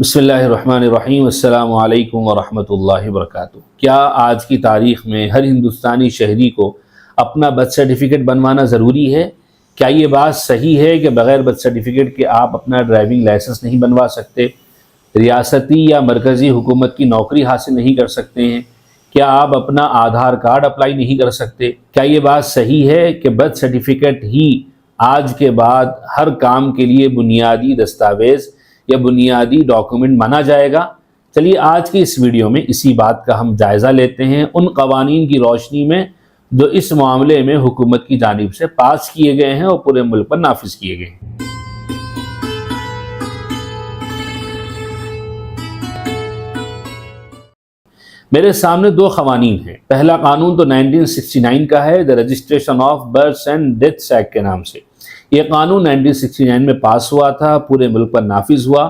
बिस्मिल्लाहिर्रहमानिर्रहीम। अस्सलामु अलैकुम वरहमतुल्लाहि वबरकातुहू। क्या आज की तारीख़ में हर हिंदुस्तानी शहरी को अपना बर्थ सर्टिफिकेट बनवाना ज़रूरी है? क्या ये बात सही है कि बग़ैर बर्थ सर्टिफिकेट के आप अपना ड्राइविंग लाइसेंस नहीं बनवा सकते, रियासती या मरकज़ी हुकूमत की नौकरी हासिल नहीं कर सकते हैं? क्या आप अपना आधार कार्ड अप्लाई नहीं कर सकते? क्या ये बात सही है कि बर्थ सर्टिफिकेट ही आज के बाद हर काम के लिए बुनियादी दस्तावेज़ या बुनियादी डॉक्यूमेंट माना जाएगा? चलिए आज की इस वीडियो में इसी बात का हम जायज़ा लेते हैं, उन कवानीन की रोशनी में जो इस मामले में हुकूमत की जानिब से पास किए गए हैं और पूरे मुल्क पर नाफिज किए गए हैं। मेरे सामने दो कवानीन हैं। पहला कानून तो 1969 का है, the registration of births and deaths act के नाम से। ये कानून 1969 में पास हुआ था, पूरे मुल्क पर नाफिज हुआ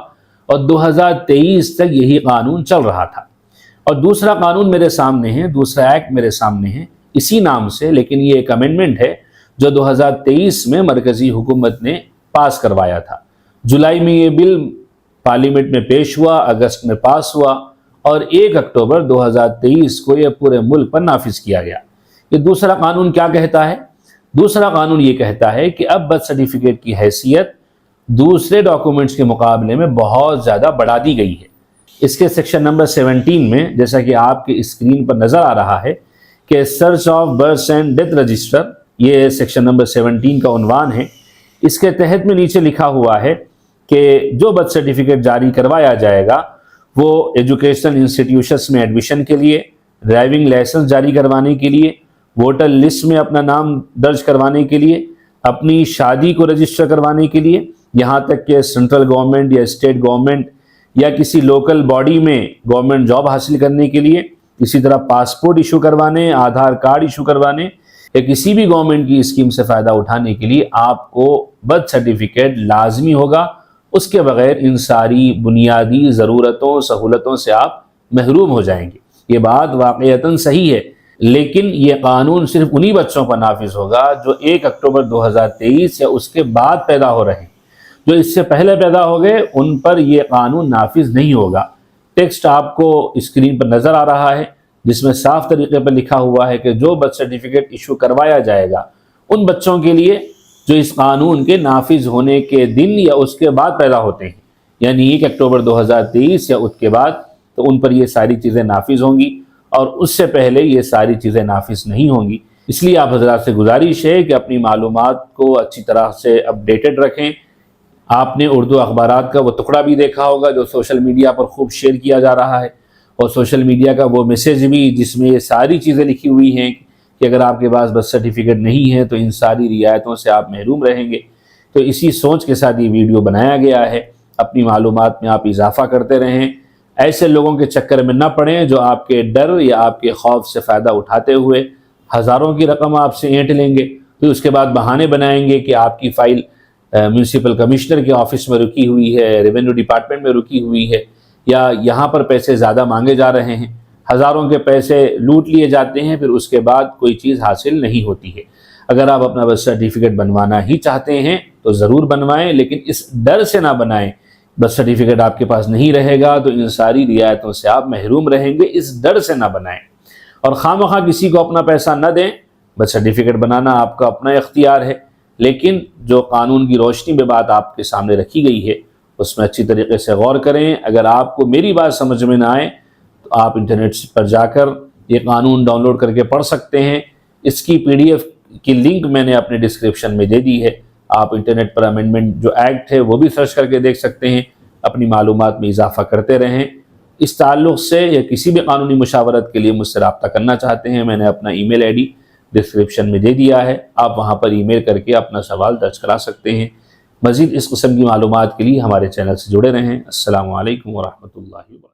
और 2023 तक यही कानून चल रहा था। और दूसरा कानून मेरे सामने है, दूसरा एक्ट मेरे सामने है इसी नाम से, लेकिन ये एक अमेंडमेंट है जो 2023 में मरकज़ी हुकूमत ने पास करवाया था। जुलाई में ये बिल पार्लियामेंट में पेश हुआ, अगस्त में पास हुआ और 1 अक्टूबर 2023 को यह पूरे मुल्क पर नाफिज किया गया। ये दूसरा कानून क्या कहता है? दूसरा कानून ये कहता है कि अब बर्थ सर्टिफिकेट की हैसियत दूसरे डॉक्यूमेंट्स के मुकाबले में बहुत ज़्यादा बढ़ा दी गई है। इसके सेक्शन नंबर 17 में, जैसा कि आपकी स्क्रीन पर नज़र आ रहा है कि search of birth and death register, ये सेक्शन नंबर 17 का उन्वान है। इसके तहत में नीचे लिखा हुआ है कि जो बर्थ सर्टिफिकेट जारी करवाया जाएगा वो एजुकेशनल इंस्टीट्यूशंस में एडमिशन के लिए, ड्राइविंग लाइसेंस जारी करवाने के लिए, वोटर लिस्ट में अपना नाम दर्ज करवाने के लिए, अपनी शादी को रजिस्टर करवाने के लिए, यहाँ तक कि सेंट्रल गवर्नमेंट या स्टेट गवर्नमेंट या किसी लोकल बॉडी में गवर्नमेंट जॉब हासिल करने के लिए, इसी तरह पासपोर्ट इशू करवाने, आधार कार्ड इशू करवाने या किसी भी गवर्नमेंट की स्कीम से फ़ायदा उठाने के लिए आपको बर्थ सर्टिफिकेट लाजमी होगा। उसके बगैर इन सारी बुनियादी ज़रूरतों सहूलतों से आप महरूम हो जाएंगे। ये बात वाक़ईतन सही है, लेकिन ये कानून सिर्फ उन्हीं बच्चों पर नाफिज होगा जो 1 अक्टूबर 2023 या उसके बाद पैदा हो रहे हैं। जो इससे पहले पैदा हो गए उन पर यह कानून नाफिज नहीं होगा। टेक्स्ट आपको स्क्रीन पर नज़र आ रहा है जिसमें साफ तरीके पर लिखा हुआ है कि जो बर्थ सर्टिफिकेट इशू करवाया जाएगा उन बच्चों के लिए जो इस कानून के नाफिज होने के दिन या उसके बाद पैदा होते हैं, यानी 1 अक्टूबर 2023 या उसके बाद, तो उन पर ये सारी चीज़ें नाफिज होंगी और उससे पहले ये सारी चीज़ें नाफिज नहीं होंगी। इसलिए आप हज़रात से गुजारिश है कि अपनी मालूमात को अच्छी तरह से अपडेटेड रखें। आपने उर्दू अखबारात का वो टुकड़ा भी देखा होगा जो सोशल मीडिया पर खूब शेयर किया जा रहा है, और सोशल मीडिया का वो मैसेज भी जिसमें ये सारी चीज़ें लिखी हुई हैं कि अगर आपके पास बर्थ सर्टिफिकेट नहीं है तो इन सारी रियायतों से आप महरूम रहेंगे। तो इसी सोच के साथ ये वीडियो बनाया गया है। अपनी मालूमात में आप इजाफ़ा करते रहें, ऐसे लोगों के चक्कर में न पड़ें जो आपके डर या आपके खौफ से फ़ायदा उठाते हुए हज़ारों की रकम आपसे ऐंठ लेंगे, फिर उसके बाद बहाने बनाएंगे कि आपकी फ़ाइल म्यूनसिपल कमिश्नर के ऑफिस में रुकी हुई है, रेवेन्यू डिपार्टमेंट में रुकी हुई है, या यहाँ पर पैसे ज़्यादा मांगे जा रहे हैं। हज़ारों के पैसे लूट लिए जाते हैं, फिर उसके बाद कोई चीज़ हासिल नहीं होती है। अगर आप अपना बर्थ सर्टिफिकेट बनवाना ही चाहते हैं तो ज़रूर बनवाएं, लेकिन इस डर से ना बनाएं बर्थ सर्टिफिकेट आपके पास नहीं रहेगा तो इन सारी रियायतों से आप महरूम रहेंगे, इस डर से ना बनाएं। और खामखा किसी को अपना पैसा न दें। बर्थ सर्टिफिकेट बनाना आपका अपना इख्तियार है, लेकिन जो कानून की रोशनी में बात आपके सामने रखी गई है उसमें अच्छी तरीके से गौर करें। अगर आपको मेरी बात समझ में ना आए तो आप इंटरनेट पर जाकर ये कानून डाउनलोड करके पढ़ सकते हैं। इसकी PDF की लिंक मैंने अपने डिस्क्रिप्शन में दे दी है। आप इंटरनेट पर अमेंडमेंट जो एक्ट है वो भी सर्च करके देख सकते हैं। अपनी मालूमात में इजाफा करते रहें। इस ताल्लुक़ से या किसी भी कानूनी मुशावरत के लिए मुझसे रब्ता करना चाहते हैं, मैंने अपना ईमेल ID डिस्क्रिप्शन में दे दिया है। आप वहाँ पर ईमेल करके अपना सवाल दर्ज करा सकते हैं। मज़ीद इस किस्म की मालूमात के लिए हमारे चैनल से जुड़े रहें। अस्सलामु अलैकुम व रहमतुल्लाहि व बरकातुहू।